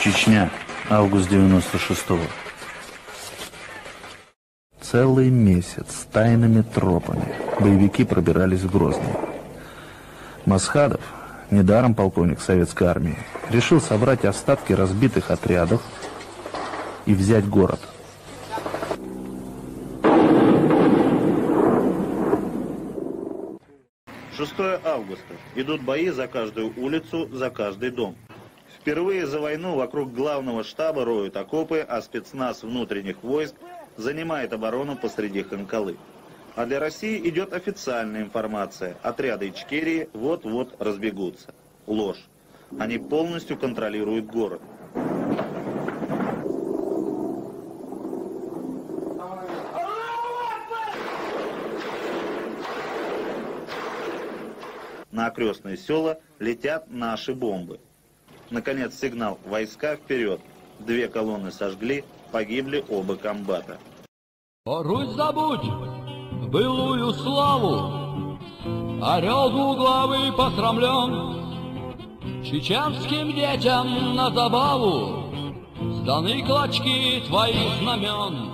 Чечня, август 96-го. Целый месяц тайными тропами боевики пробирались в Грозный. Масхадов, недаром полковник советской армии, решил собрать остатки разбитых отрядов и взять город. Августа. Идут бои за каждую улицу, за каждый дом. Впервые за войну вокруг главного штаба роют окопы, а спецназ внутренних войск занимает оборону посреди Ханкалы. А для России идет официальная информация. Отряды Ичкерии вот-вот разбегутся. Ложь. Они полностью контролируют город. На окрестные села летят наши бомбы. Наконец сигнал «Войска вперед!». 2 колонны сожгли, погибли оба комбата. О, Русь, забудь былую славу, орел двуглавый посрамлен. Чеченским детям на забаву сданы клочки твоих знамен.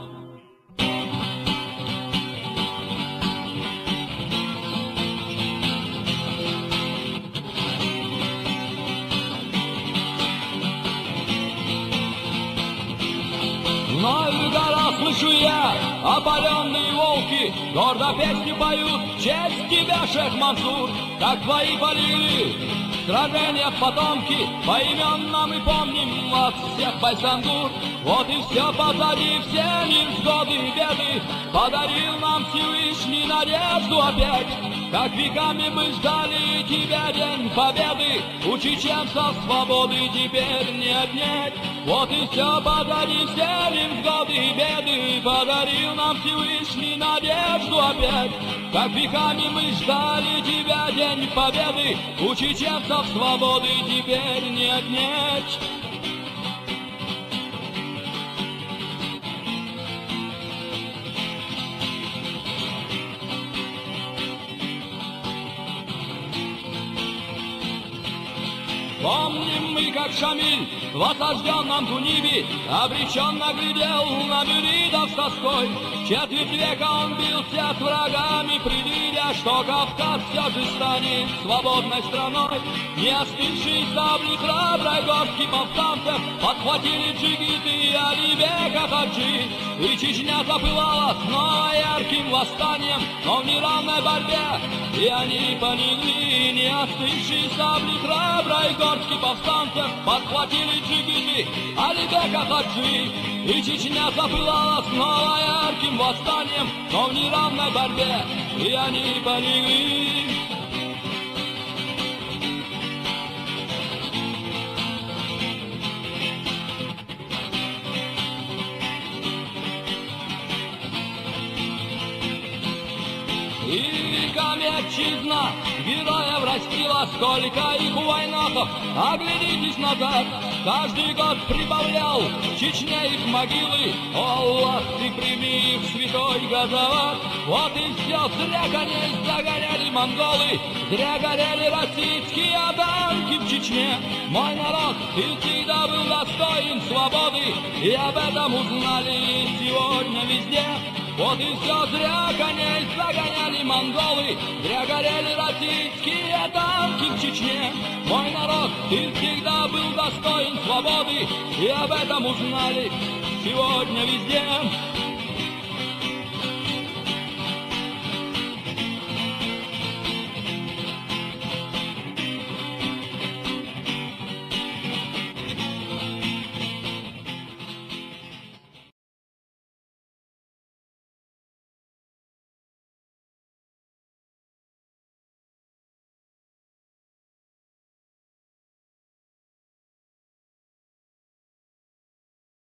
Знаю, гора, слышу я, опаленные волки гордо песню поют в честь тебя, шейх Мансур. Как твои полили в сражениях потомки, поименно мы помним вас всех, Байсангур. Вот и все позади, все невзгоды и беды, подарил нам Всевышний надежду опять. Как веками мы ждали тебя, день победы, у чеченцев свободы теперь не отнять. Вот и все позади, все невзгоды и беды, подарил нам Всевышний надежду опять. Как веками мы ждали тебя, день победы, у чеченцев свободы теперь не отнять. Помним мы, как Шамиль в осажденном Тунибе обреченно глядел на мюридов с тоской. Четверть века он бился с врагами, предвидя, что Кавказ все же станет свободной страной. Не остывшие сабли храброй горстки повстанцев подхватили джигиты и Алибека Хаджи. И Чечня запылала снова ярким восстанием, но в неравной борьбе и они полегли. Не остывшие сабли храброй горстки повстанцев подхватили джигиты Алибека Хаджи. И Чечня запылала снова ярким восстанием, но в неравной борьбе и они полегли. И веками отчизна героев растила, сколько их у войнахов, оглянитесь назад. Каждый год прибавлял Чечне их могилы. О, Аллах, ты прими их святой Газават. Вот и все, зря коней загоняли монголы, зря горели российские танки в Чечне. Мой народ, ты всегда был достоин свободы, и об этом узнали сегодня везде. Вот и все, зря коней загоняли монголы, зря горели российские танки в Чечне. Мой народ, ты всегда был достоин свободы, и об этом узнали сегодня везде.